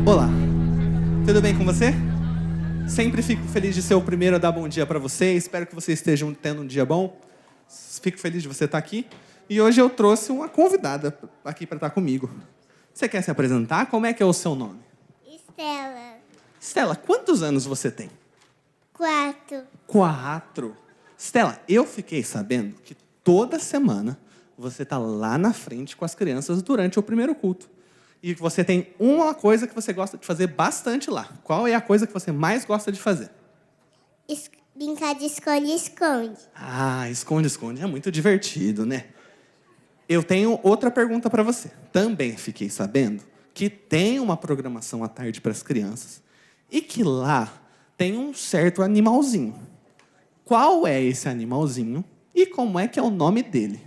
Olá, tudo bem com você? Sempre fico feliz de ser o primeiro a dar bom dia para você. Espero que vocês estejam tendo um dia bom. Fico feliz de você estar aqui. E hoje eu trouxe uma convidada aqui para estar comigo. Você quer se apresentar? Como é que é o seu nome? Estela. Estela, quantos anos você tem? 4. 4. Estela, eu fiquei sabendo que toda semana você está lá na frente com as crianças durante o primeiro culto. E que você tem uma coisa que você gosta de fazer bastante lá. Qual é a coisa que você mais gosta de fazer? Brincar de esconde-esconde. Ah, esconde-esconde é muito divertido, né? Eu tenho outra pergunta para você. Também fiquei sabendo que tem uma programação à tarde para as crianças e que lá tem um certo animalzinho. Qual é esse animalzinho e como é que é o nome dele?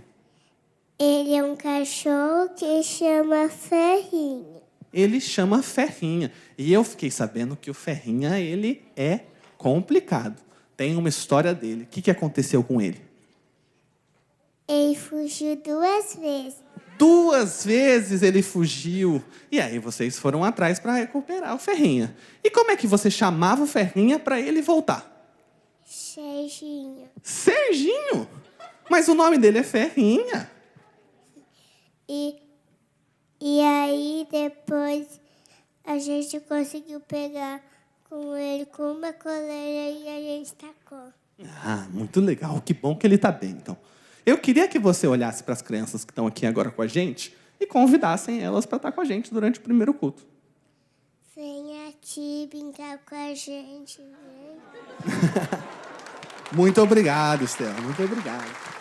Ele é um cachorro que chama Ferrinha. Ele chama Ferrinha. E eu fiquei sabendo que o Ferrinha, ele é complicado. Tem uma história dele. O que aconteceu com ele? Ele fugiu 2 vezes. 2 vezes ele fugiu. E aí vocês foram atrás para recuperar o Ferrinha. E como é que você chamava o Ferrinha para ele voltar? Serginho. Serginho? Mas o nome dele é Ferrinha. E aí depois a gente conseguiu pegar com ele com uma coleira e a gente tacou. Ah, muito legal. Que bom que ele está bem, então. Eu queria que você olhasse para as crianças que estão aqui agora com a gente e convidassem elas para estar com a gente durante o primeiro culto. Venha aqui brincar com a gente, vem. Muito obrigado, Estela. Muito obrigado.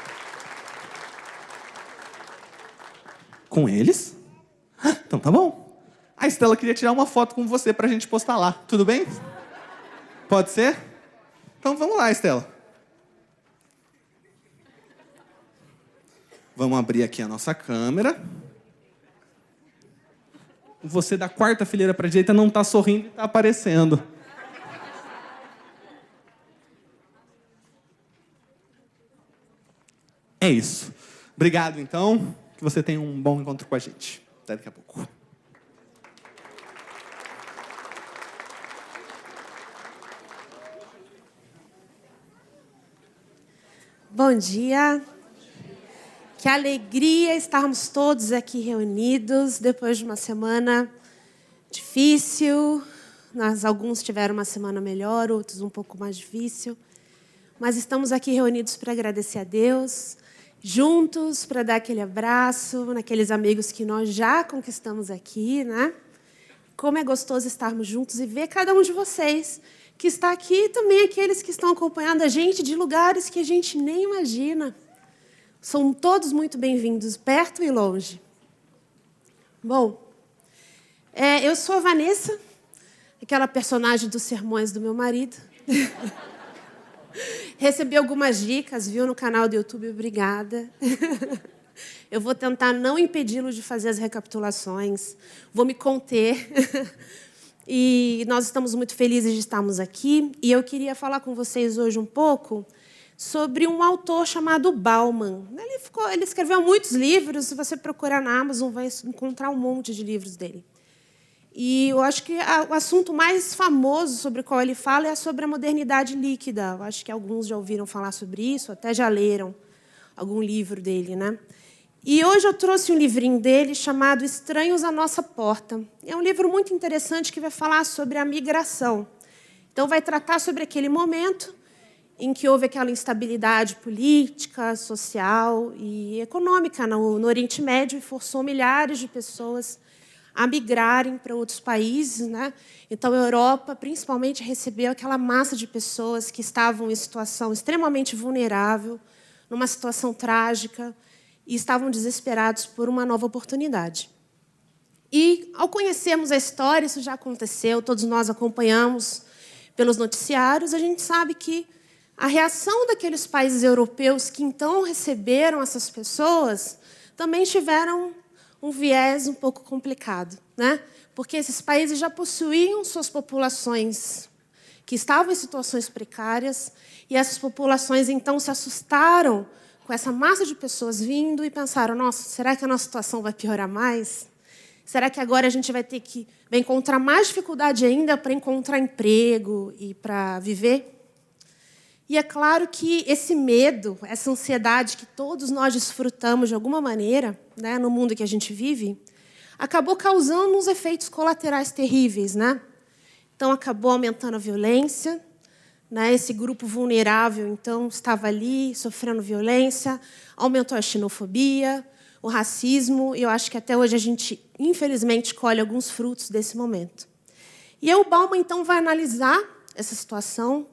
Com eles? Então tá bom. A Estela queria tirar uma foto com você pra gente postar lá. Tudo bem? Pode ser? Então vamos lá, Estela. Vamos abrir aqui a nossa câmera. Você da quarta fileira pra direita não tá sorrindo e tá aparecendo. É isso. Obrigado, então. Que você tenha um bom encontro com a gente. Até daqui a pouco. Bom dia. Que alegria estarmos todos aqui reunidos depois de uma semana difícil. Alguns tiveram uma semana melhor, outros um pouco mais difícil. Mas estamos aqui reunidos para agradecer a Deus, juntos para dar aquele abraço naqueles amigos que nós já conquistamos aqui, né? Como é gostoso estarmos juntos e ver cada um de vocês que está aqui e também aqueles que estão acompanhando a gente de lugares que a gente nem imagina. São todos muito bem-vindos, perto e longe. Bom, eu sou a Vanessa, aquela personagem dos sermões do meu marido. Recebi algumas dicas, viu, no canal do YouTube, obrigada. Eu vou tentar não impedi-lo de fazer as recapitulações, vou me conter. E nós estamos muito felizes de estarmos aqui. E eu queria falar com vocês hoje um pouco sobre um autor chamado Bauman. Ele escreveu muitos livros. Se você procurar na Amazon, vai encontrar um monte de livros dele. E eu acho que o assunto mais famoso sobre o qual ele fala é sobre a modernidade líquida. Eu acho que alguns já ouviram falar sobre isso, até já leram algum livro dele, né? E hoje eu trouxe um livrinho dele chamado Estranhos à Nossa Porta. É um livro muito interessante que vai falar sobre a migração. Então, vai tratar sobre aquele momento em que houve aquela instabilidade política, social e econômica no Oriente Médio e forçou milhares de pessoas a migrarem para outros países, né? Então, a Europa, principalmente, recebeu aquela massa de pessoas que estavam em situação extremamente vulnerável, numa situação trágica, e estavam desesperados por uma nova oportunidade. E, ao conhecermos a história, isso já aconteceu, todos nós acompanhamos pelos noticiários, a gente sabe que a reação daqueles países europeus que, então, receberam essas pessoas também tiveram um viés um pouco complicado, né? Porque esses países já possuíam suas populações que estavam em situações precárias, e essas populações, então, se assustaram com essa massa de pessoas vindo e pensaram, nossa, será que a nossa situação vai piorar mais? Será que agora a gente vai ter que encontrar mais dificuldade ainda para encontrar emprego e para viver? E é claro que esse medo, essa ansiedade que todos nós desfrutamos de alguma maneira, né, no mundo que a gente vive, acabou causando uns efeitos colaterais terríveis, né? Então, acabou aumentando a violência, né? Esse grupo vulnerável, então, estava ali sofrendo violência, aumentou a xenofobia, o racismo, e eu acho que até hoje a gente, infelizmente, colhe alguns frutos desse momento. E aí o Bauman, então, vai analisar essa situação,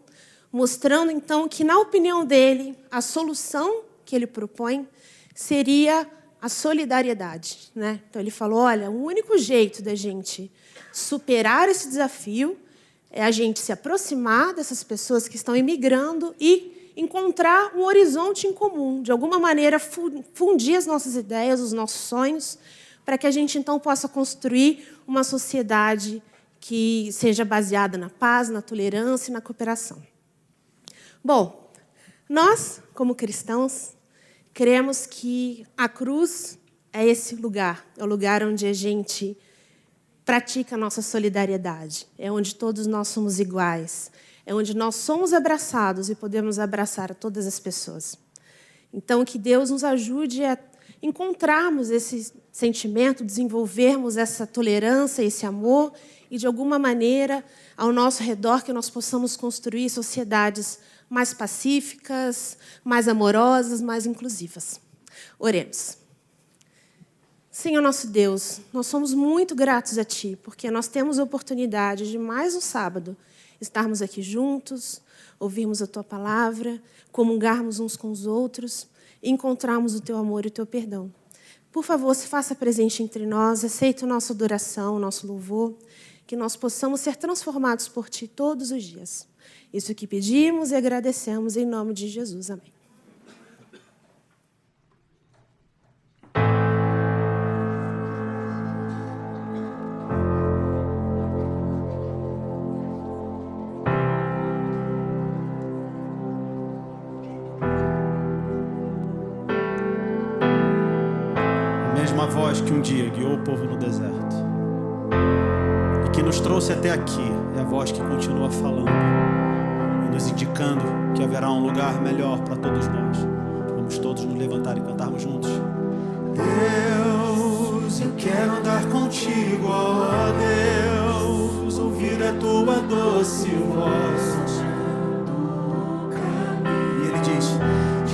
mostrando, então, que, na opinião dele, a solução que ele propõe seria a solidariedade, né? Então, ele falou, olha, o único jeito da gente superar esse desafio é a gente se aproximar dessas pessoas que estão imigrando e encontrar um horizonte em comum, de alguma maneira fundir as nossas ideias, os nossos sonhos, para que a gente, então, possa construir uma sociedade que seja baseada na paz, na tolerância e na cooperação. Bom, nós, como cristãos, cremos que a cruz é esse lugar, é o lugar onde a gente pratica a nossa solidariedade, é onde todos nós somos iguais, é onde nós somos abraçados e podemos abraçar a todas as pessoas. Então, que Deus nos ajude a encontrarmos esse sentimento, desenvolvermos essa tolerância, esse amor, e, de alguma maneira, ao nosso redor, que nós possamos construir sociedades mais pacíficas, mais amorosas, mais inclusivas. Oremos. Senhor nosso Deus, nós somos muito gratos a Ti, porque nós temos a oportunidade de, mais um sábado, estarmos aqui juntos, ouvirmos a Tua palavra, comungarmos uns com os outros e encontrarmos o Teu amor e o Teu perdão. Por favor, se faça presente entre nós, aceite a nossa adoração, o nosso louvor, que nós possamos ser transformados por Ti todos os dias. Isso que pedimos e agradecemos em nome de Jesus. Amém. A mesma voz que um dia guiou o povo no deserto e que nos trouxe até aqui é a voz que continua falando e nos indicando que haverá um lugar melhor para todos nós. Vamos todos nos levantar e cantarmos juntos. Deus, eu quero andar contigo, ó Deus, ouvir a tua doce voz. E ele diz,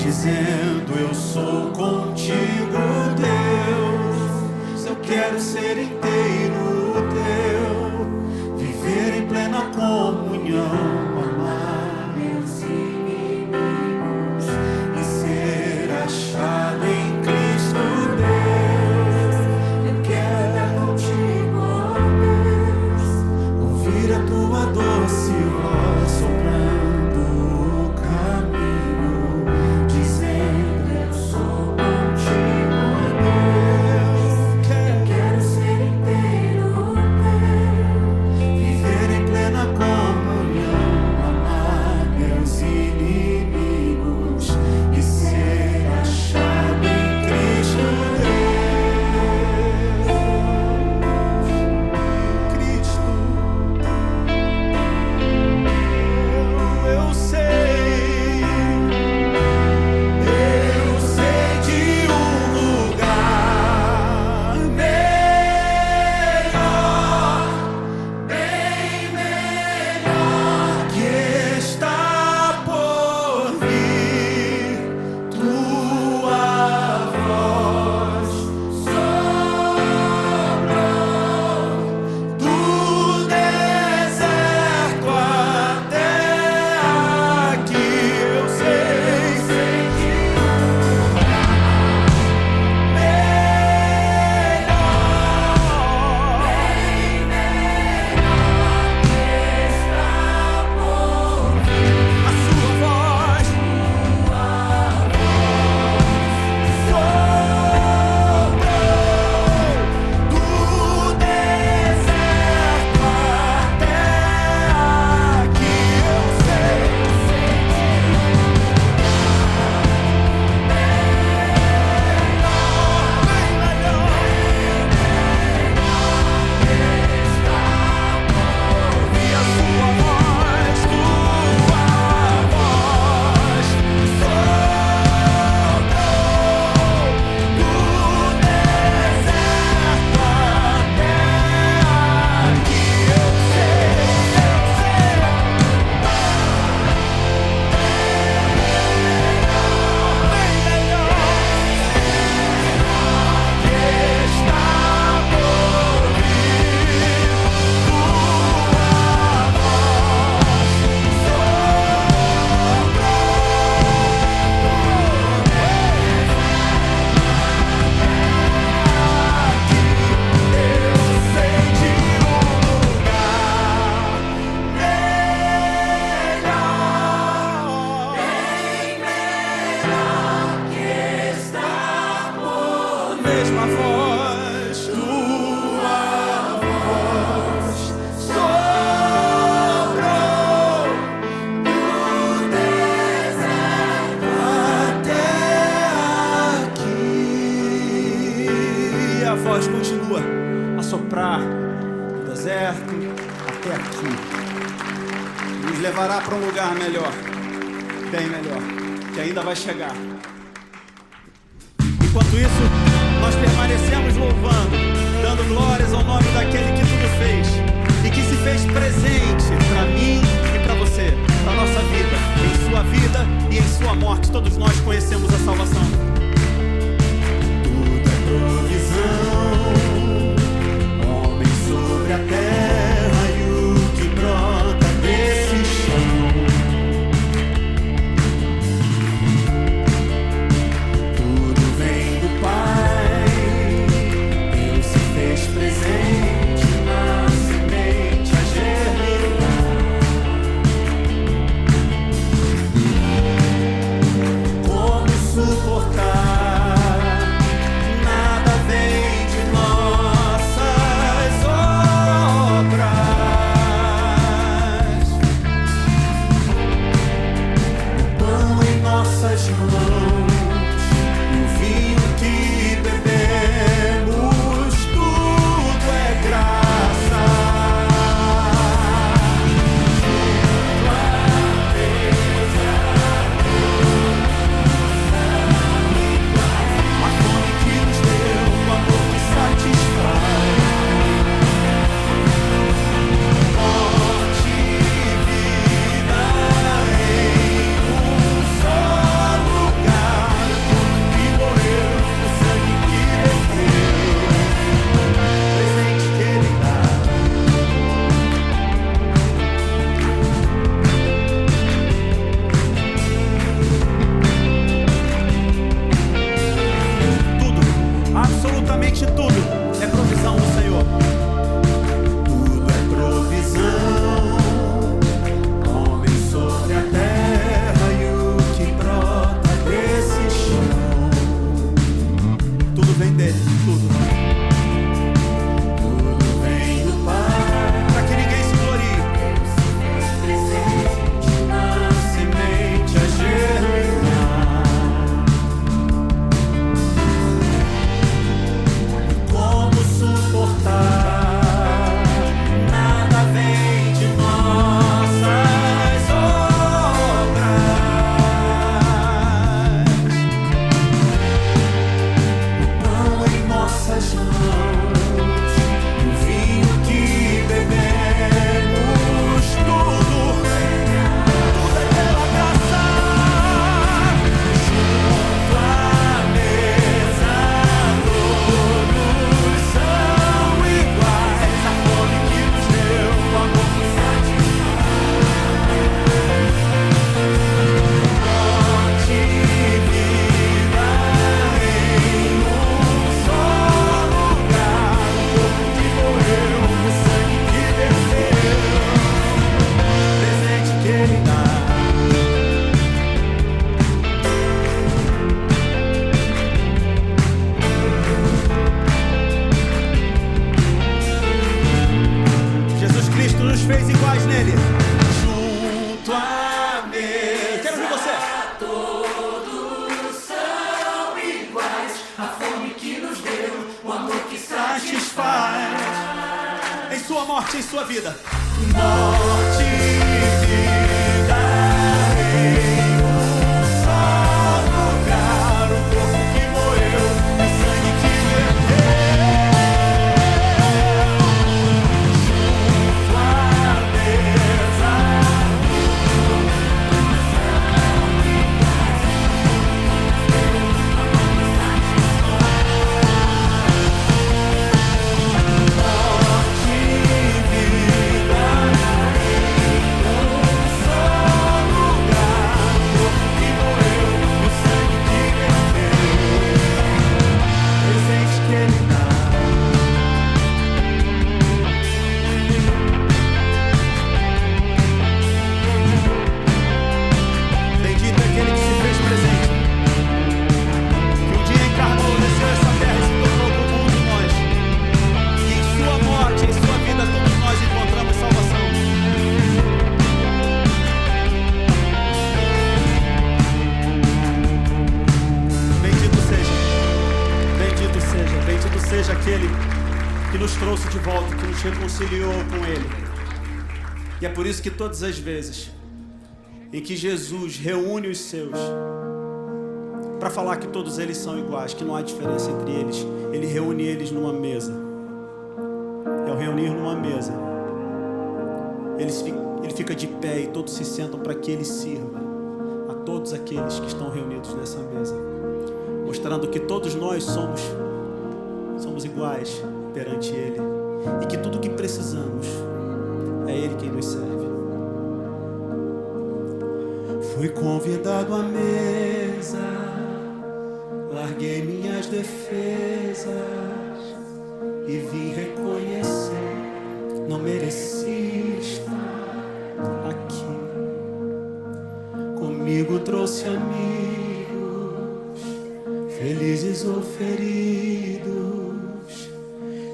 dizendo, eu sou contigo, Deus, eu quero ser inteiro teu, viver em plena comunhão, amar meus inimigos e ser achado em Cristo, Deus. Eu quero andar contigo, ó Deus, ouvir a tua doce voz soprando o caminho, dizendo eu sou contigo, Deus. Eu quero ser inteiro teu, levará para um lugar melhor, bem melhor, que ainda vai chegar. Enquanto isso, nós permanecemos louvando, dando glórias ao nome daquele que tudo fez e que se fez presente para mim e para você, para nossa vida, em sua vida e em sua morte. Todos nós conhecemos a salvação. Tudo é provisão, homem sobre a terra e o que brota desse chão. Tudo vem do Pai, Deus se fez presente na semente a germinar. Como suportar? Nada vem de nossas obras. O pão em nossas mãos e o vinho que bebemos, tudo é graça. A fome que nos deu, o amor que satisfaz. Morte e vida em um só lugar. O corpo que morreu, o sangue que verteu, presente que Ele dá. Tudo, absolutamente tudo, é provisão do Senhor. Tudo é provisão, homem sobre a terra e o que brota desse chão. Tudo vem dele, tudo. Tudo vem do Pai, para que ninguém se glorie. Presente na semente a germinar. Como suportar? Nada vem de nossas obras. O pão em nossas mãos e o vinho que bebemos, tudo é pela graça. Junto à mesa todos são iguais. A fome que nos deu, o amor que satisfaz. Morte e vida em um só lugar. O corpo que morreu, o sangue que verteu, presente que Ele dá. Jesus Cristo nos fez iguais nele. Junto a mesa. Quero ver você. Todos são iguais. A fome que nos deu, o amor que satisfaz. Em sua morte, em sua vida. Morte e vida em um só lugar. O corpo que morreu, o sangue que verteu. Junto à mesa, morte e vida em um só lugar. O corpo que morreu, o sangue que verteu, presente que Ele dá. Bendito é aquele que se fez presente, que um dia encarnou, desceu essa terra e se tornou como um de nós. E em sua morte, em sua vida, todos nós encontramos salvação. Bendito seja aquele que nos trouxe de volta, que nos reconciliou com Ele. E é por isso que todas as vezes em que Jesus reúne os seus para falar que todos eles são iguais, que não há diferença entre eles. Ele reúne eles numa mesa. E ao reunir numa mesa, ele fica de pé e todos se sentam para que ele sirva a todos aqueles que estão reunidos nessa mesa, mostrando que todos nós somos iguais perante ele e que tudo que precisamos é ele quem nos serve. Fui convidado à mesa, larguei minhas defesas e vim reconhecer, não mereci estar aqui. Comigo trouxe amigos, felizes ou feridos,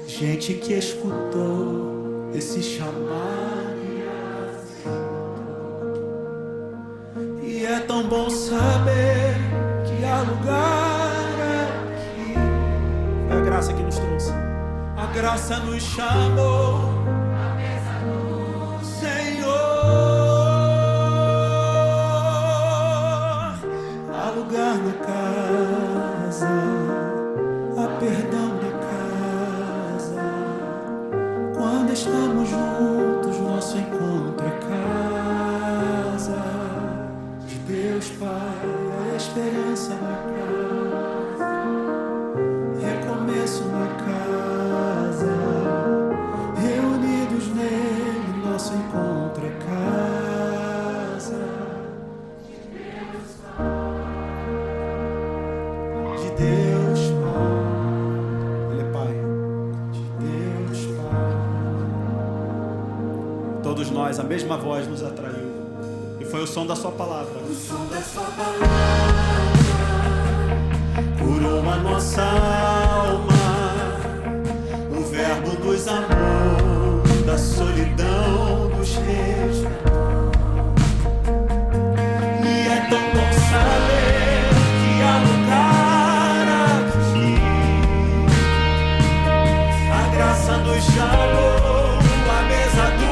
gente que escutou esse chamado. E é tão bom saber que há lugar aqui. Foi a graça que nos trouxe. A graça nos chamou, a mesa do Senhor. Há lugar na casa, há perdão na casa. Quando estamos juntos, nosso encontro é casa de Deus Pai, a esperança na casa, recomeço na casa, reunidos nele, nosso encontro é casa de Deus Pai. Ele é Pai, de Deus Pai. Todos nós, a mesma voz nos atraiu. E foi o som da sua palavra. O som da sua palavra curou a nossa alma. O verbo nos amou, da solidão nos resgatou. E é tão bom saber que há lugar aqui. A graça nos chamou, a mesa do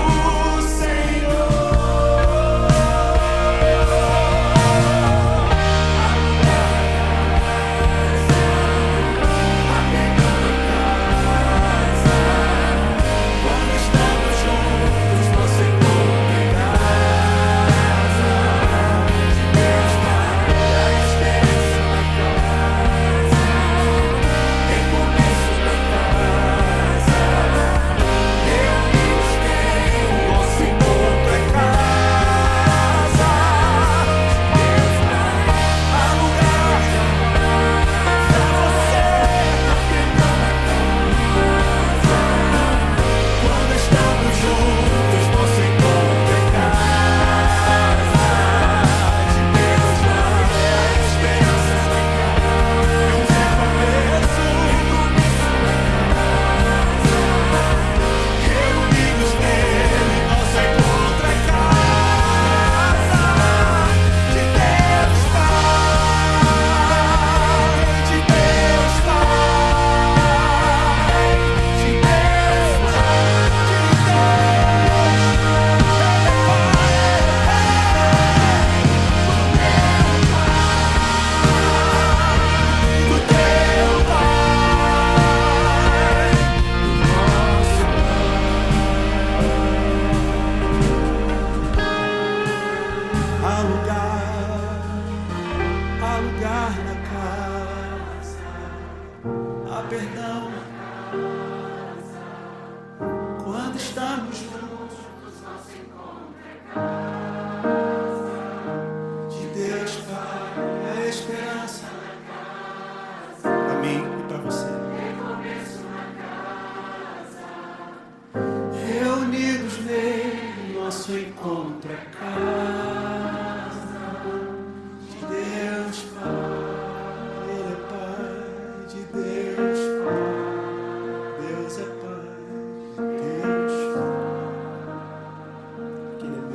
Ele é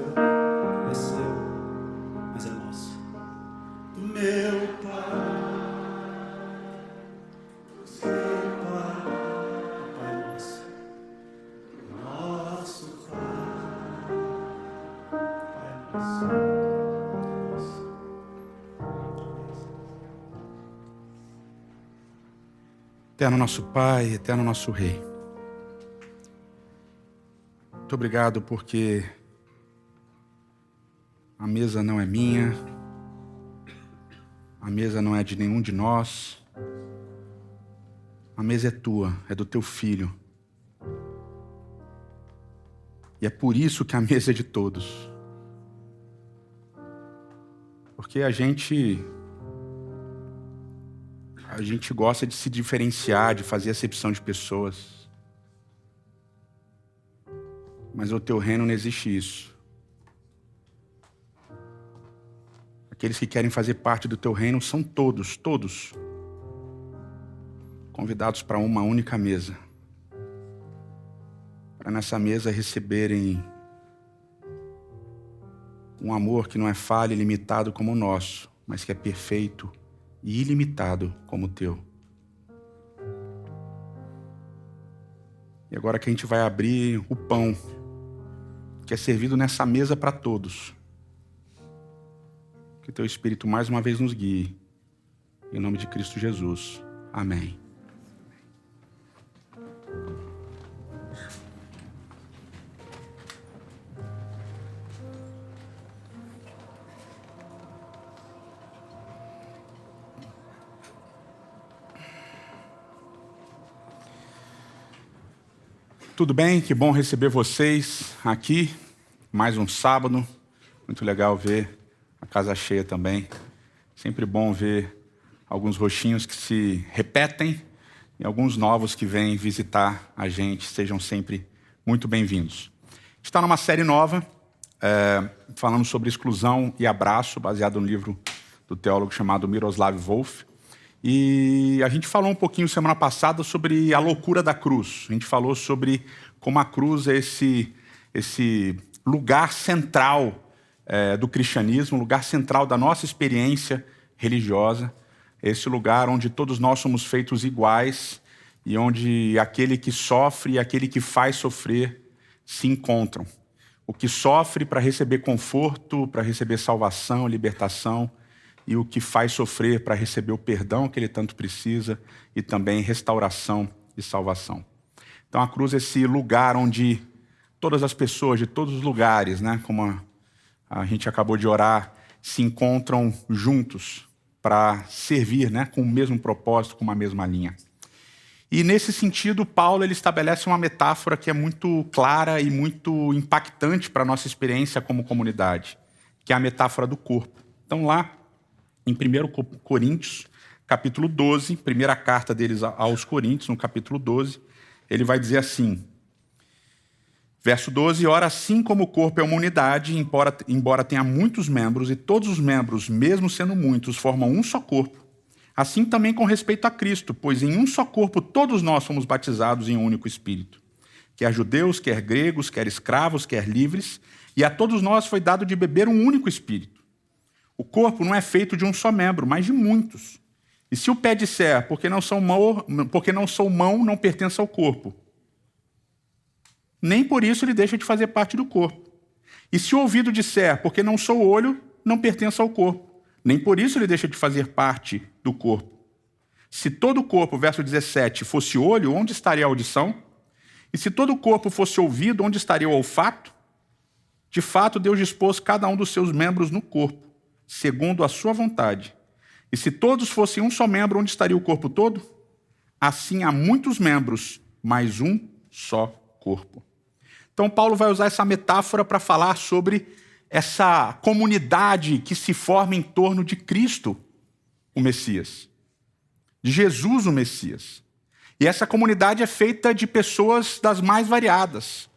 Eterno nosso Pai, eterno nosso Rei. Muito obrigado porque a mesa não é minha, a mesa não é de nenhum de nós, a mesa é tua, é do teu Filho. E é por isso que a mesa é de todos. Porque a gente gosta de se diferenciar, de fazer acepção de pessoas. Mas no teu reino não existe isso. Aqueles que querem fazer parte do teu reino são todos convidados para uma única mesa. Para nessa mesa receberem um amor que não é falho e limitado como o nosso, mas que é perfeito e ilimitado como o teu. E agora que a gente vai abrir o pão que é servido nessa mesa para todos, que o teu Espírito mais uma vez nos guie, em nome de Cristo Jesus. Amém. Tudo bem? Que bom receber vocês aqui. Mais um sábado. Muito legal ver a casa cheia também. Sempre bom ver alguns rostinhos que se repetem e alguns novos que vêm visitar a gente. Sejam sempre muito bem-vindos. A gente está numa série nova, falando sobre exclusão e abraço, baseado no livro do teólogo chamado Miroslav Volf. E a gente falou um pouquinho semana passada sobre a loucura da cruz. A gente falou sobre como a cruz é esse lugar central do cristianismo, lugar central da nossa experiência religiosa, esse lugar onde todos nós somos feitos iguais e onde aquele que sofre e aquele que faz sofrer se encontram. O que sofre para receber conforto, para receber salvação, libertação, e o que faz sofrer para receber o perdão que ele tanto precisa e também restauração e salvação. Então a cruz é esse lugar onde todas as pessoas de todos os lugares, né, como a gente acabou de orar, se encontram juntos para servir, né, com o mesmo propósito, com uma mesma linha. E nesse sentido, Paulo ele estabelece uma metáfora que é muito clara e muito impactante para a nossa experiência como comunidade, que é a metáfora do corpo. Então lá, em 1 Coríntios, capítulo 12, primeira carta deles aos Coríntios, no capítulo 12, ele vai dizer assim, verso 12, ora assim como o corpo é uma unidade, embora tenha muitos membros, e todos os membros, mesmo sendo muitos, formam um só corpo, assim também com respeito a Cristo, pois em um só corpo todos nós fomos batizados em um único Espírito, quer judeus, quer gregos, quer escravos, quer livres, e a todos nós foi dado de beber um único Espírito. O corpo não é feito de um só membro, mas de muitos. E se o pé disser, porque não sou mão, não pertence ao corpo, nem por isso ele deixa de fazer parte do corpo. E se o ouvido disser, porque não sou olho, não pertence ao corpo, nem por isso ele deixa de fazer parte do corpo. Se todo o corpo, verso 17, fosse olho, onde estaria a audição? E se todo o corpo fosse ouvido, onde estaria o olfato? De fato, Deus dispôs cada um dos seus membros no corpo, segundo a sua vontade. E se todos fossem um só membro, onde estaria o corpo todo? Assim há muitos membros, mas um só corpo. Então Paulo vai usar essa metáfora para falar sobre essa comunidade que se forma em torno de Cristo, o Messias. De Jesus, o Messias. E essa comunidade é feita de pessoas das mais variadas.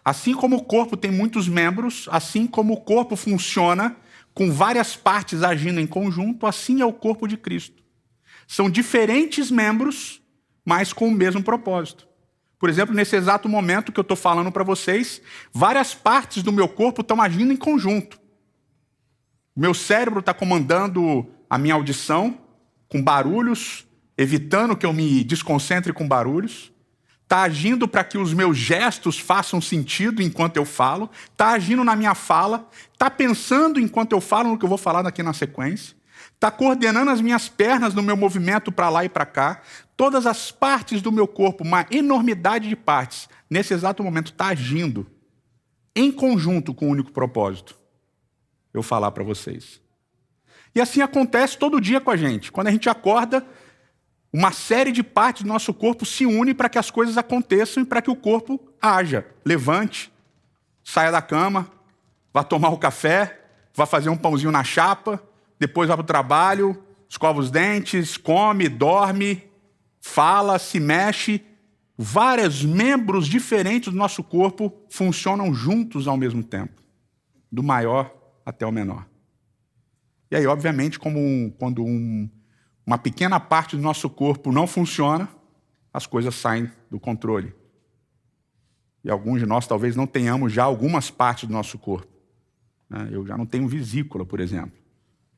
Assim como o corpo tem muitos membros, assim como o corpo funciona com várias partes agindo em conjunto, assim é o corpo de Cristo. São diferentes membros, mas com o mesmo propósito. Por exemplo, nesse exato momento que eu estou falando para vocês, várias partes do meu corpo estão agindo em conjunto. O meu cérebro está comandando a minha audição com barulhos, evitando que eu me desconcentre com barulhos. Está agindo para que os meus gestos façam sentido enquanto eu falo, está agindo na minha fala, está pensando enquanto eu falo no que eu vou falar daqui na sequência. está coordenando as minhas pernas no meu movimento para lá e para cá, todas as partes do meu corpo, uma enormidade de partes, nesse exato momento está agindo em conjunto com o único propósito, eu falar para vocês. E assim acontece todo dia com a gente. Quando a gente acorda, uma série de partes do nosso corpo se une para que as coisas aconteçam e para que o corpo haja. Levante, saia da cama, vá tomar o café, vá fazer um pãozinho na chapa, depois vai para o trabalho, escova os dentes, come, dorme, fala, se mexe. Vários membros diferentes do nosso corpo funcionam juntos ao mesmo tempo, do maior até o menor. E aí, obviamente, quando uma pequena parte do nosso corpo não funciona, as coisas saem do controle. E alguns de nós talvez não tenhamos já algumas partes do nosso corpo. Eu já não tenho vesícula, por exemplo.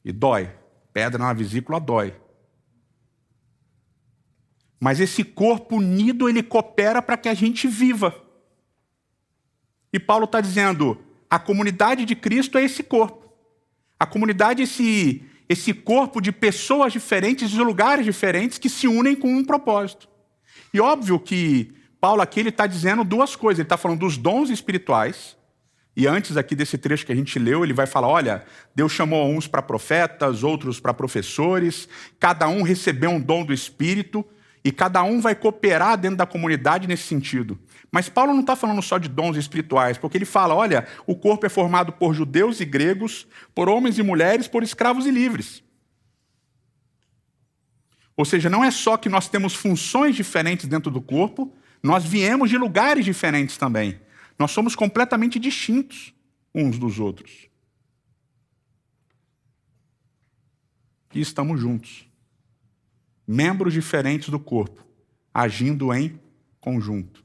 E dói. Pedra na vesícula dói. Mas esse corpo unido, ele coopera para que a gente viva. E Paulo está dizendo, a comunidade de Cristo é esse corpo. A comunidade é esse corpo de pessoas diferentes, de lugares diferentes, que se unem com um propósito. E óbvio que Paulo aqui está dizendo duas coisas. Ele está falando dos dons espirituais. E antes aqui desse trecho que a gente leu, ele vai falar, olha, Deus chamou uns para profetas, outros para professores, cada um recebeu um dom do Espírito, e cada um vai cooperar dentro da comunidade nesse sentido. Mas Paulo não está falando só de dons espirituais, porque ele fala, olha, o corpo é formado por judeus e gregos, por homens e mulheres, por escravos e livres. Ou seja, não é só que nós temos funções diferentes dentro do corpo, nós viemos de lugares diferentes também. Nós somos completamente distintos uns dos outros. E estamos juntos. Membros diferentes do corpo, agindo em conjunto.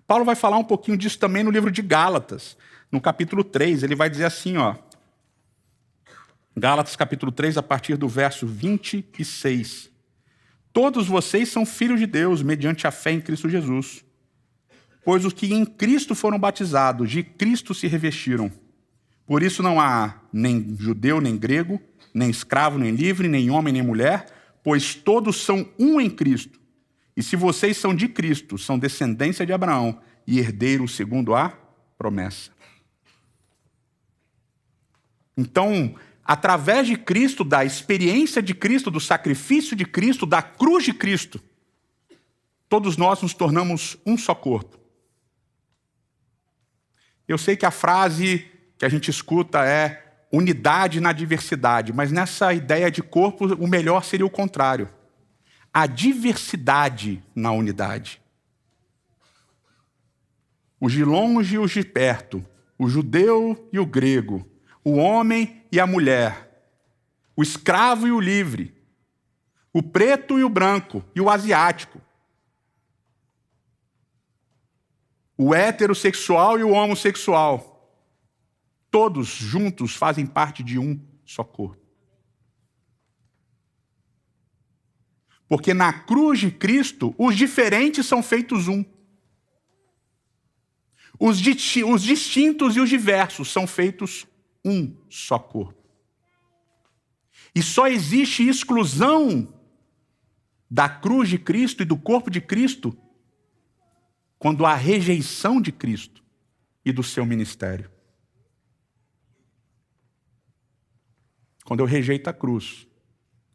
Paulo vai falar um pouquinho disso também no livro de Gálatas, no capítulo 3. Ele vai dizer assim, ó, Gálatas capítulo 3, a partir do verso 26. Todos vocês são filhos de Deus, mediante a fé em Cristo Jesus. Pois os que em Cristo foram batizados, de Cristo se revestiram. Por isso não há nem judeu, nem grego, nem escravo, nem livre, nem homem, nem mulher, pois todos são um em Cristo. E se vocês são de Cristo, são descendência de Abraão e herdeiros segundo a promessa. Então, através de Cristo, da experiência de Cristo, do sacrifício de Cristo, da cruz de Cristo, todos nós nos tornamos um só corpo. Eu sei que a frase que a gente escuta é unidade na diversidade, mas nessa ideia de corpo, o melhor seria o contrário. A diversidade na unidade. Os de longe e os de perto, o judeu e o grego, o homem e a mulher, o escravo e o livre, o preto e o branco e o asiático, o heterossexual e o homossexual. Todos juntos fazem parte de um só corpo. Porque na cruz de Cristo, os diferentes são feitos um. Os distintos e os diversos são feitos um só corpo. E só existe exclusão da cruz de Cristo e do corpo de Cristo quando há rejeição de Cristo e do seu ministério. Quando eu rejeito a cruz,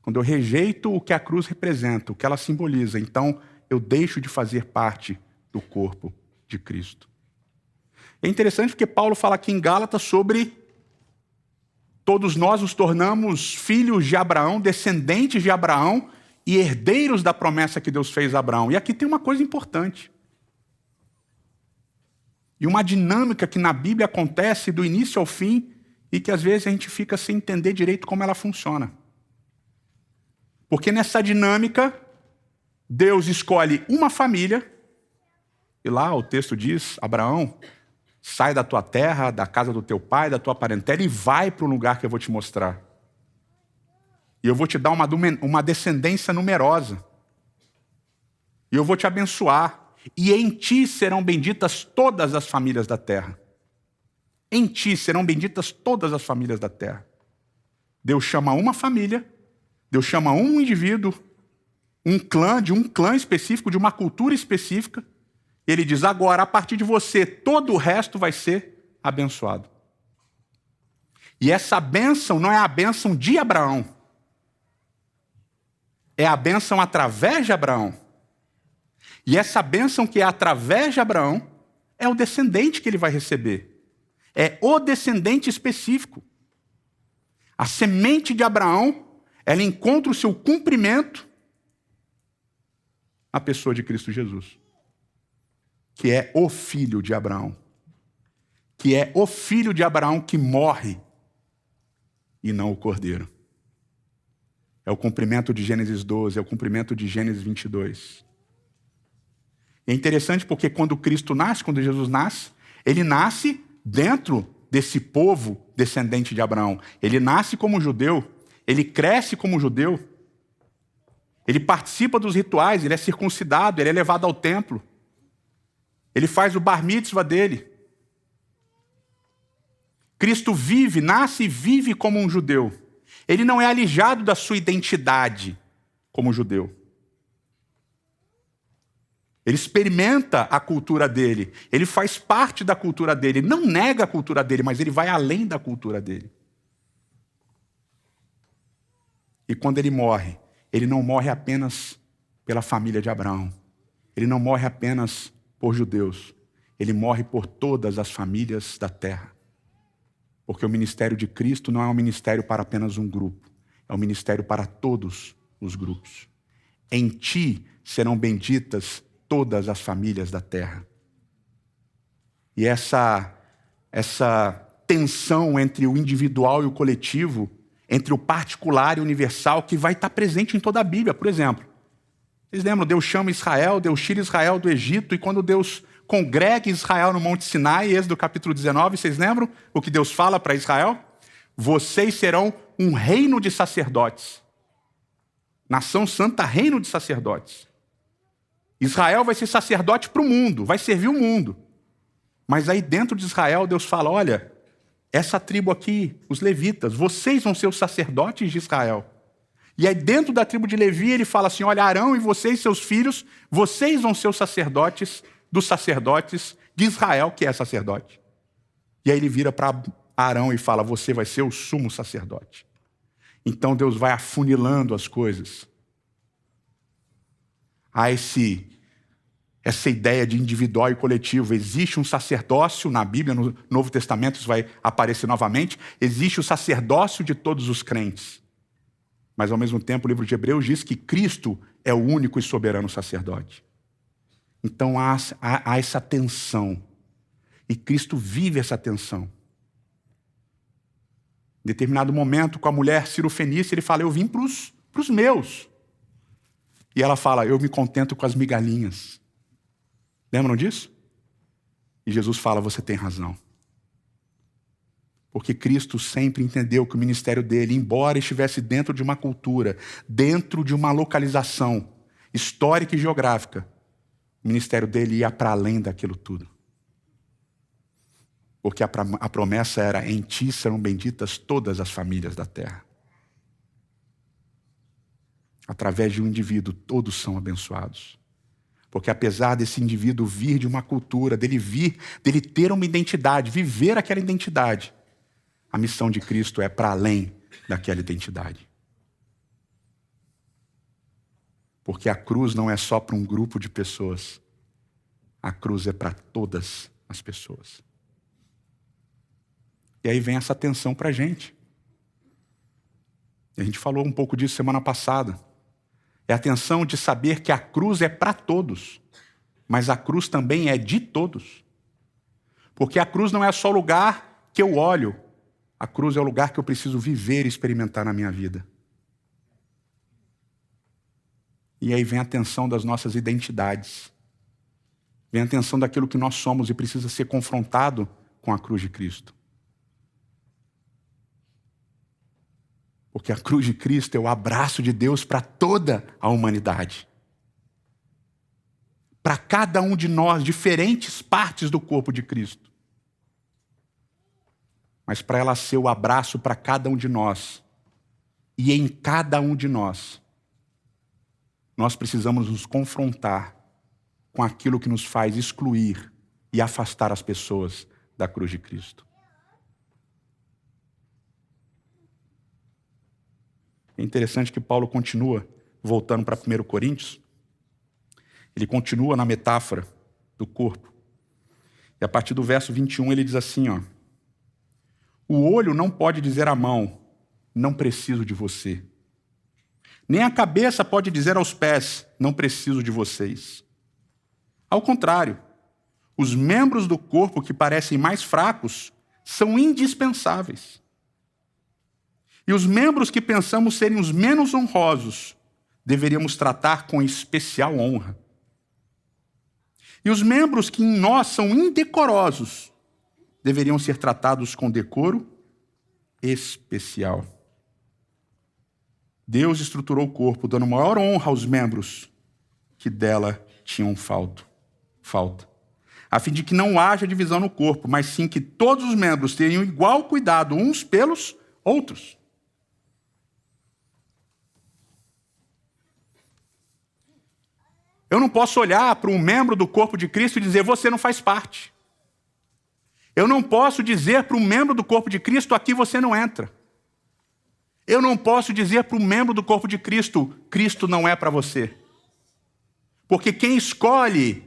quando eu rejeito o que a cruz representa, o que ela simboliza, então eu deixo de fazer parte do corpo de Cristo. É interessante porque Paulo fala aqui em Gálatas sobre todos nós nos tornamos filhos de Abraão, descendentes de Abraão e herdeiros da promessa que Deus fez a Abraão. E aqui tem uma coisa importante. E uma dinâmica que na Bíblia acontece do início ao fim e que às vezes a gente fica sem entender direito como ela funciona. Porque nessa dinâmica, Deus escolhe uma família, e lá o texto diz, Abraão, sai da tua terra, da casa do teu pai, da tua parentela e vai para o lugar que eu vou te mostrar. E eu vou te dar uma descendência numerosa. E eu vou te abençoar. E em ti serão benditas todas as famílias da terra. Em ti serão benditas todas as famílias da terra. Deus chama uma família, Deus chama um indivíduo, de um clã específico, de uma cultura específica. E ele diz, agora, a partir de você, todo o resto vai ser abençoado. E essa bênção não é a bênção de Abraão. É a bênção através de Abraão. E essa bênção que é através de Abraão é o descendente que ele vai receber. É o descendente específico. A semente de Abraão, ela encontra o seu cumprimento na pessoa de Cristo Jesus, que é o filho de Abraão. Que é o filho de Abraão que morre e não o cordeiro. É o cumprimento de Gênesis 12, é o cumprimento de Gênesis 22. É interessante porque quando Cristo nasce, quando Jesus nasce, ele nasce dentro desse povo descendente de Abraão. Ele nasce como judeu, ele cresce como judeu, ele participa dos rituais, ele é circuncidado, ele é levado ao templo, ele faz o bar mitzvah dele. Cristo nasce e vive como um judeu. Ele não é alijado da sua identidade como judeu. Ele experimenta a cultura dele, ele faz parte da cultura dele, ele não nega a cultura dele, mas ele vai além da cultura dele. E quando ele morre, ele não morre apenas pela família de Abraão, ele não morre apenas por judeus, ele morre por todas as famílias da terra. Porque o ministério de Cristo não é um ministério para apenas um grupo, é um ministério para todos os grupos. Em ti serão benditas todas as famílias da terra. E essa tensão entre o individual e o coletivo, entre o particular e o universal, que vai estar presente em toda a Bíblia. Por exemplo, vocês lembram? Deus chama Israel, Deus tira Israel do Egito, e quando Deus congrega Israel no Monte Sinai, Êxodo capítulo 19, vocês lembram o que Deus fala para Israel? Vocês serão um reino de sacerdotes. Nação santa, reino de sacerdotes. Israel vai ser sacerdote para o mundo, vai servir o mundo. Mas aí dentro de Israel, Deus fala, olha, essa tribo aqui, os levitas, vocês vão ser os sacerdotes de Israel. E aí dentro da tribo de Levi, ele fala assim, olha, Arão e vocês, seus filhos, vocês vão ser os sacerdotes dos sacerdotes de Israel, que é sacerdote. E aí ele vira para Arão e fala, você vai ser o sumo sacerdote. Então Deus vai afunilando as coisas. Há essa ideia de individual e coletivo. Existe um sacerdócio na Bíblia, no Novo Testamento isso vai aparecer novamente. Existe o sacerdócio de todos os crentes. Mas, ao mesmo tempo, o livro de Hebreus diz que Cristo é o único e soberano sacerdote. Então, há essa tensão. E Cristo vive essa tensão. Em determinado momento, com a mulher cirofenícia, ele fala, eu vim para os meus. E ela fala, eu me contento com as migalhinhas. Lembram disso? E Jesus fala, você tem razão. Porque Cristo sempre entendeu que o ministério dele, embora estivesse dentro de uma cultura, dentro de uma localização histórica e geográfica, o ministério dele ia para além daquilo tudo. Porque a promessa era, em ti serão benditas todas as famílias da terra. Através de um indivíduo, todos são abençoados. Porque apesar desse indivíduo vir de uma cultura, dele ter uma identidade, viver aquela identidade, a missão de Cristo é para além daquela identidade. Porque a cruz não é só para um grupo de pessoas. A cruz é para todas as pessoas. E aí vem essa tensão para a gente. E a gente falou um pouco disso semana passada. É a tensão de saber que a cruz é para todos, mas a cruz também é de todos. Porque a cruz não é só o lugar que eu olho, a cruz é o lugar que eu preciso viver e experimentar na minha vida. E aí vem a tensão das nossas identidades. Vem a tensão daquilo que nós somos e precisa ser confrontado com a cruz de Cristo. Porque a cruz de Cristo é o abraço de Deus para toda a humanidade. Para cada um de nós, diferentes partes do corpo de Cristo. Mas para ela ser o abraço para cada um de nós, E em cada um de nós precisamos nos confrontar com aquilo que nos faz excluir e afastar as pessoas da cruz de Cristo. É interessante que Paulo continua, voltando para 1 Coríntios, ele continua na metáfora do corpo. E a partir do verso 21 ele diz assim, ó: o olho não pode dizer à mão, não preciso de você. Nem a cabeça pode dizer aos pés, não preciso de vocês. Ao contrário, os membros do corpo que parecem mais fracos são indispensáveis. E os membros que pensamos serem os menos honrosos, deveríamos tratar com especial honra. E os membros que em nós são indecorosos, deveriam ser tratados com decoro especial. Deus estruturou o corpo, dando maior honra aos membros que dela tinham falta, a fim de que não haja divisão no corpo, mas sim que todos os membros tenham igual cuidado uns pelos outros. Eu não posso olhar para um membro do corpo de Cristo e dizer, você não faz parte. Eu não posso dizer para um membro do corpo de Cristo, aqui você não entra. Eu não posso dizer para um membro do corpo de Cristo, Cristo não é para você. Porque quem escolhe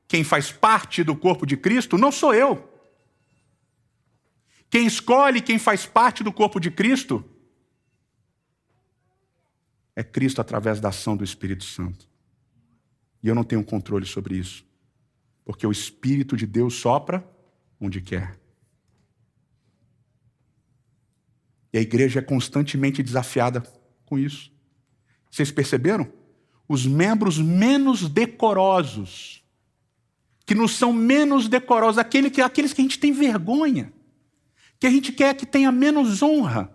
quem faz parte do corpo de Cristo não sou eu. Quem escolhe quem faz parte do corpo de Cristo é Cristo através da ação do Espírito Santo. E eu não tenho controle sobre isso. Porque o Espírito de Deus sopra onde quer. E a igreja é constantemente desafiada com isso. Vocês perceberam? Os membros menos decorosos, que nos são menos decorosos, aqueles que a gente tem vergonha, que a gente quer que tenha menos honra.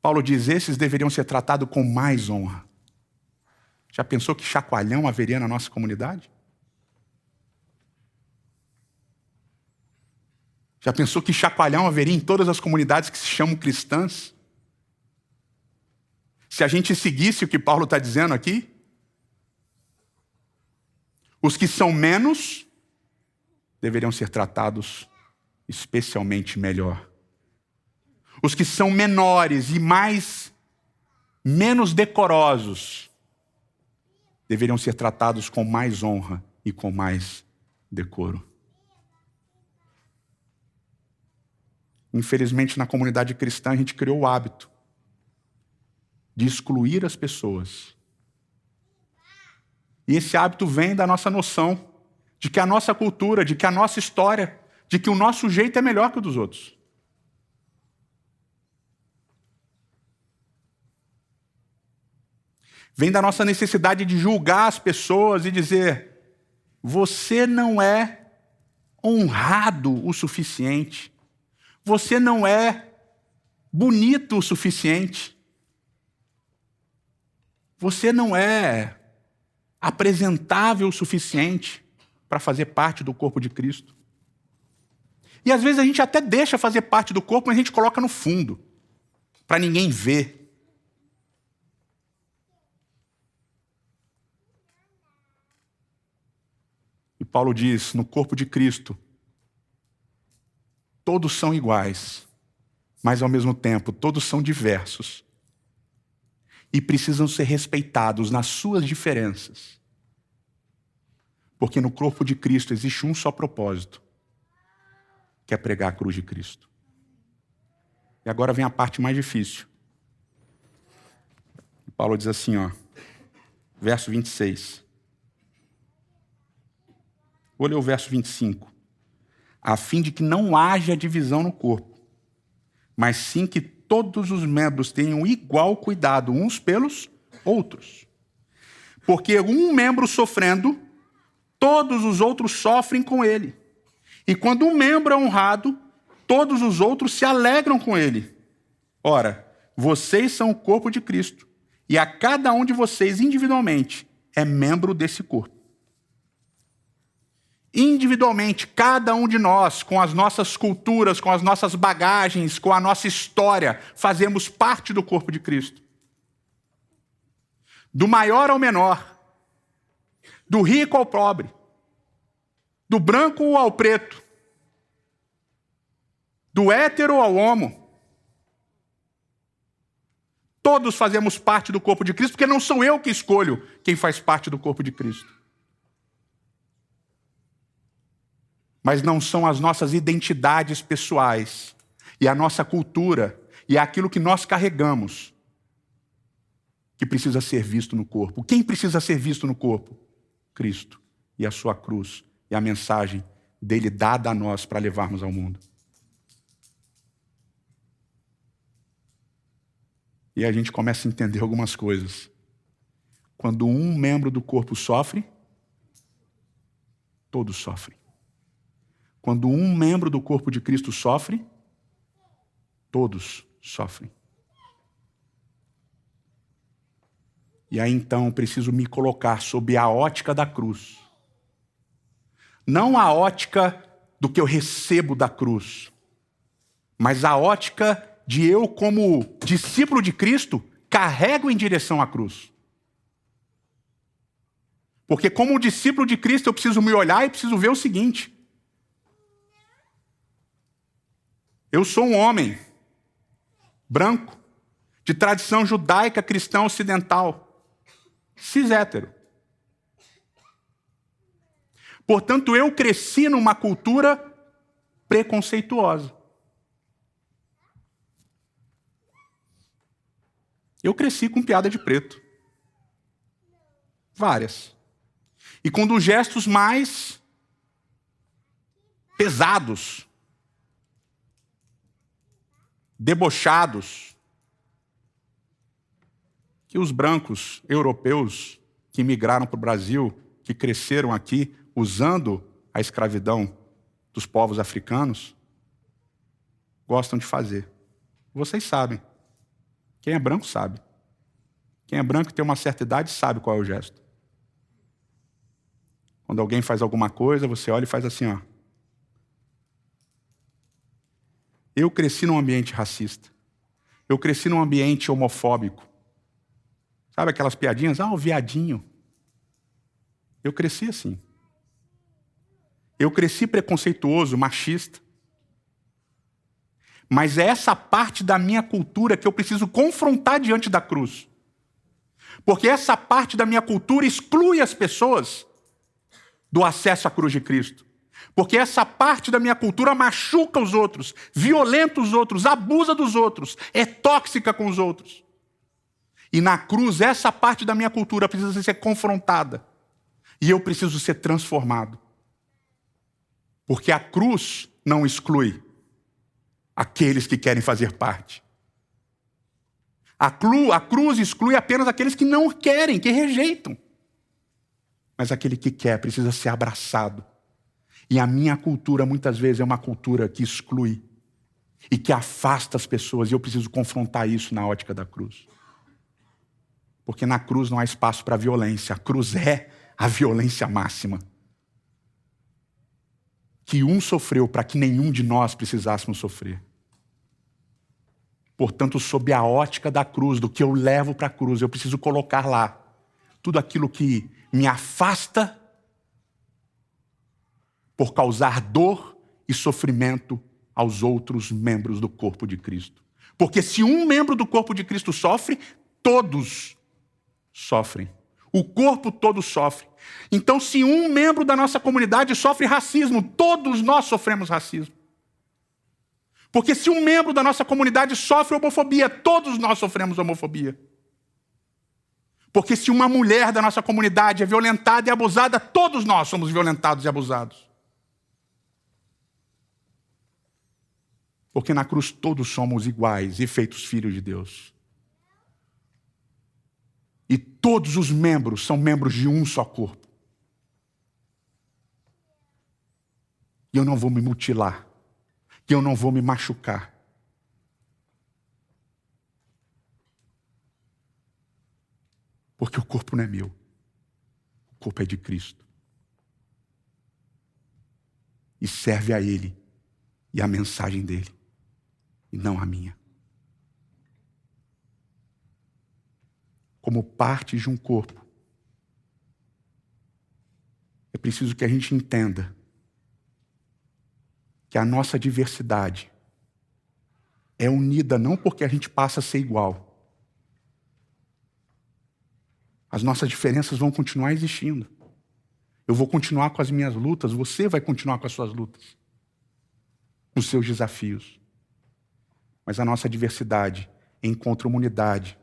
Paulo diz, esses deveriam ser tratados com mais honra. Já pensou que chacoalhão haveria na nossa comunidade? Já pensou que chacoalhão haveria em todas as comunidades que se chamam cristãs? Se a gente seguisse o que Paulo está dizendo aqui, os que são menos deveriam ser tratados especialmente melhor. Os que são menores e menos decorosos deveriam ser tratados com mais honra e com mais decoro. Infelizmente, na comunidade cristã, a gente criou o hábito de excluir as pessoas. E esse hábito vem da nossa noção de que a nossa cultura, de que a nossa história, de que o nosso jeito é melhor que o dos outros. Vem da nossa necessidade de julgar as pessoas e dizer, você não é honrado o suficiente. Você não é bonito o suficiente. Você não é apresentável o suficiente para fazer parte do corpo de Cristo. E às vezes a gente até deixa fazer parte do corpo, mas a gente coloca no fundo, para ninguém ver. E Paulo diz, no corpo de Cristo, todos são iguais, mas ao mesmo tempo todos são diversos e precisam ser respeitados nas suas diferenças. Porque no corpo de Cristo existe um só propósito, que é pregar a cruz de Cristo. E agora vem a parte mais difícil. Paulo diz assim, ó, verso 26. Vou ler o verso 25. A fim de que não haja divisão no corpo, mas sim que todos os membros tenham igual cuidado uns pelos outros. Porque um membro sofrendo, todos os outros sofrem com ele. E quando um membro é honrado, todos os outros se alegram com ele. Ora, vocês são o corpo de Cristo, e a cada um de vocês individualmente é membro desse corpo. individualmente, cada um de nós, com as nossas culturas, com as nossas bagagens, com a nossa história, fazemos parte do corpo de Cristo. Do maior ao menor, do rico ao pobre, do branco ao preto, do hétero ao homo. Todos fazemos parte do corpo de Cristo, porque não sou eu que escolho quem faz parte do corpo de Cristo. Mas não são as nossas identidades pessoais e a nossa cultura e aquilo que nós carregamos que precisa ser visto no corpo. Quem precisa ser visto no corpo? Cristo e a sua cruz e a mensagem dele dada a nós para levarmos ao mundo. E a gente começa a entender algumas coisas. Quando um membro do corpo sofre, todos sofrem. Quando um membro do corpo de Cristo sofre, todos sofrem. E aí então preciso me colocar sob a ótica da cruz. Não a ótica do que eu recebo da cruz, mas a ótica de eu, como discípulo de Cristo, carrego em direção à cruz. Porque como discípulo de Cristo eu preciso me olhar e preciso ver o seguinte: eu sou um homem branco, de tradição judaica cristã ocidental, cis-hétero. Portanto, eu cresci numa cultura preconceituosa. Eu cresci com piada de preto. Várias. E com dos gestos mais pesados, debochados, que os brancos europeus que migraram para o Brasil, que cresceram aqui usando a escravidão dos povos africanos, gostam de fazer. Vocês sabem. Quem é branco sabe. Quem é branco e tem uma certa idade sabe qual é o gesto. Quando alguém faz alguma coisa, você olha e faz assim, ó. Eu cresci num ambiente racista. Eu cresci num ambiente homofóbico. Sabe aquelas piadinhas? Ah, o viadinho. Eu cresci assim. Eu cresci preconceituoso, machista. Mas é essa parte da minha cultura que eu preciso confrontar diante da cruz. Porque essa parte da minha cultura exclui as pessoas do acesso à cruz de Cristo. Porque essa parte da minha cultura machuca os outros, violenta os outros, abusa dos outros, é tóxica com os outros. E na cruz, essa parte da minha cultura precisa ser confrontada. E eu preciso ser transformado. Porque a cruz não exclui aqueles que querem fazer parte. A cruz exclui apenas aqueles que não querem, que rejeitam. Mas aquele que quer precisa ser abraçado. E a minha cultura, muitas vezes, é uma cultura que exclui e que afasta as pessoas. E eu preciso confrontar isso na ótica da cruz. Porque na cruz não há espaço para violência. A cruz é a violência máxima. Que um sofreu para que nenhum de nós precisássemos sofrer. Portanto, sob a ótica da cruz, do que eu levo para a cruz, eu preciso colocar lá tudo aquilo que me afasta por causar dor e sofrimento aos outros membros do corpo de Cristo. Porque se um membro do corpo de Cristo sofre, todos sofrem. O corpo todo sofre. Então, se um membro da nossa comunidade sofre racismo, todos nós sofremos racismo. Porque se um membro da nossa comunidade sofre homofobia, todos nós sofremos homofobia. Porque se uma mulher da nossa comunidade é violentada e abusada, todos nós somos violentados e abusados. Porque na cruz todos somos iguais e feitos filhos de Deus. E todos os membros são membros de um só corpo. E eu não vou me mutilar. E eu não vou me machucar. Porque o corpo não é meu. O corpo é de Cristo. e serve a Ele e a mensagem dele, e não a minha. Como parte de um corpo, é preciso que a gente entenda que a nossa diversidade é unida não porque a gente passa a ser igual. As nossas diferenças vão continuar existindo. Eu vou continuar com as minhas lutas, você vai continuar com as suas lutas, com os seus desafios. Mas a nossa diversidade encontra uma unidade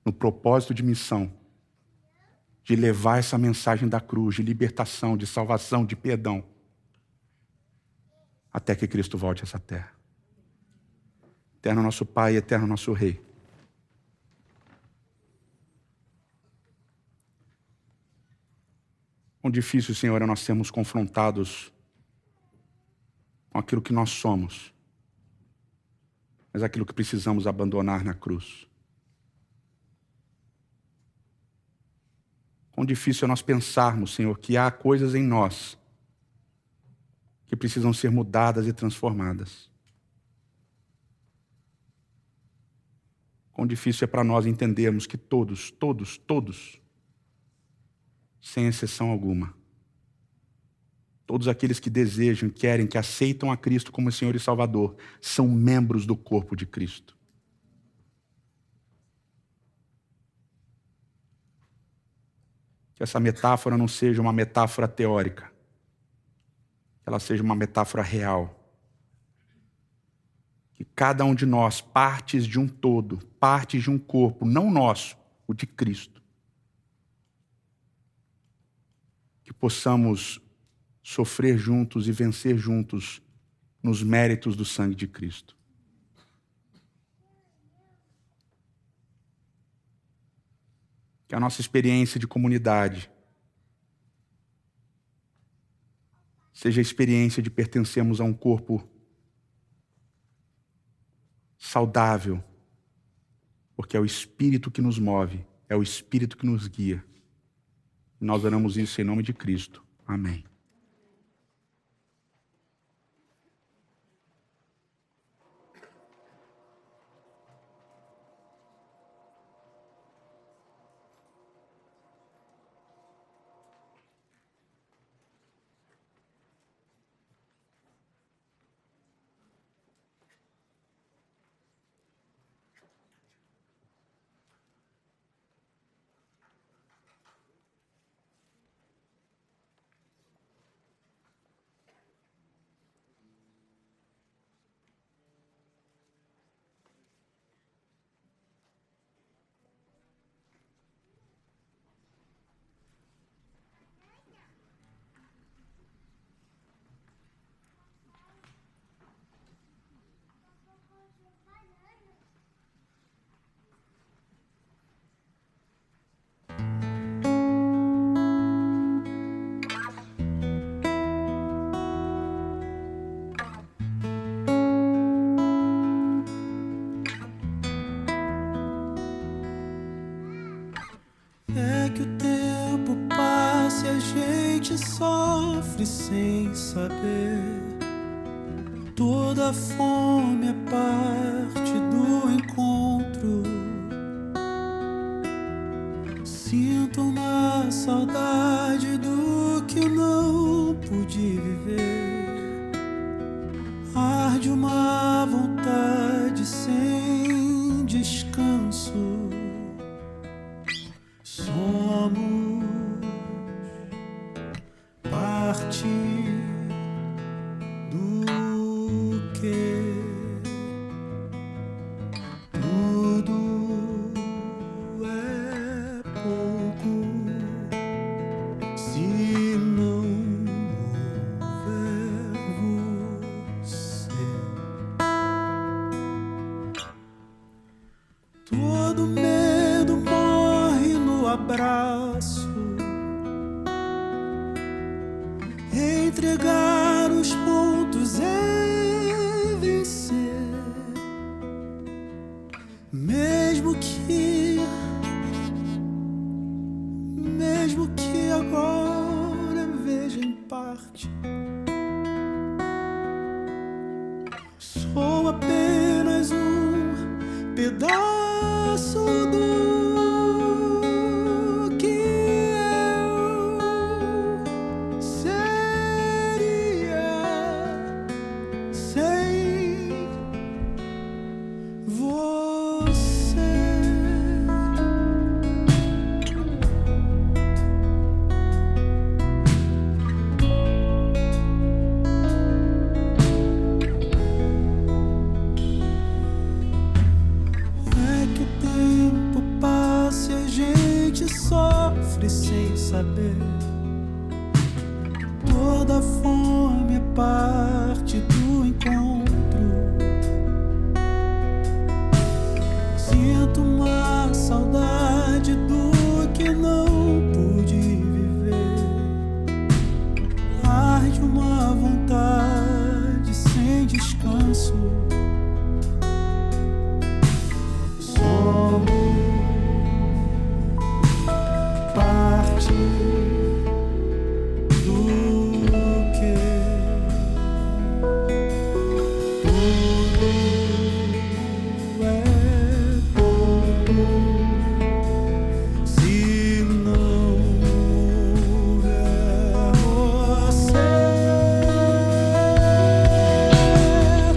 no propósito de missão, de levar essa mensagem da cruz, de libertação, de salvação, de perdão, até que Cristo volte a essa terra. Eterno nosso Pai, eterno nosso Rei. Quão difícil, Senhor, é nós sermos confrontados com aquilo que nós somos, mas aquilo que precisamos abandonar na cruz. Quão difícil é nós pensarmos, Senhor, que há coisas em nós que precisam ser mudadas e transformadas. Quão difícil é para nós entendermos que todos, sem exceção alguma, todos aqueles que desejam, querem, que aceitam a Cristo como Senhor e Salvador, são membros do corpo de Cristo. Que essa metáfora não seja uma metáfora teórica, que ela seja uma metáfora real. Que cada um de nós, partes de um todo, partes de um corpo, não nosso, o de Cristo. Que possamos sofrer juntos e vencer juntos nos méritos do sangue de Cristo. Que a nossa experiência de comunidade seja a experiência de pertencermos a um corpo saudável, porque é o Espírito que nos move, é o Espírito que nos guia. E nós oramos isso em nome de Cristo. Amém. Sofre sem saber, toda fome é parte do encontro. Sinto uma saudade do que eu não pude viver. Arde uma vontade sem descanso. Somos parte do que tudo é pouco se não houver você. Todo medo morre no abraço. Entregar os pontos é vencer, mesmo que agora veja em parte. Sem saber, toda fome é parte do encontro. Sinto uma saudade do que não pude viver. Arde uma vontade sem descanso. Somos parte do que tudo é pouco se não houver você.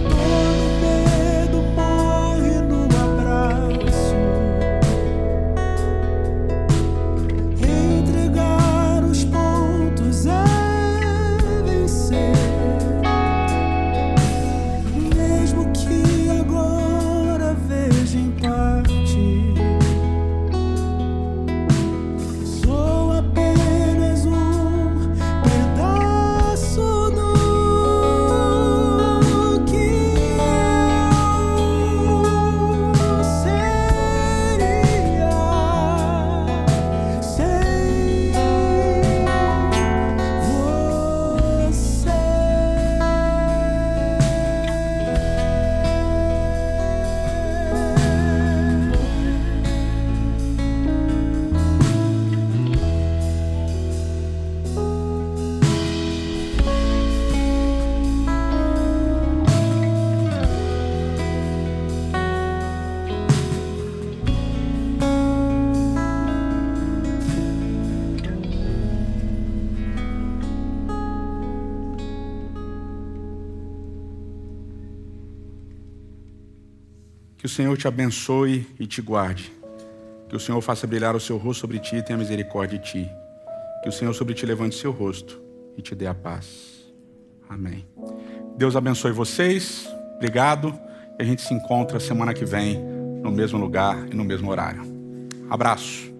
Todo medo morre no abraço. Entregar os pontos é vencer, mesmo que agora veja em parte. Sou apenas um pedaço do que eu seria. Sem você. Que o Senhor te abençoe e te guarde. Que o Senhor faça brilhar o seu rosto sobre ti e tenha misericórdia de ti. Que o Senhor sobre ti levante seu rosto e te dê a paz. Amém. Deus abençoe vocês. Obrigado. E a gente se encontra semana que vem no mesmo lugar e no mesmo horário. Abraço.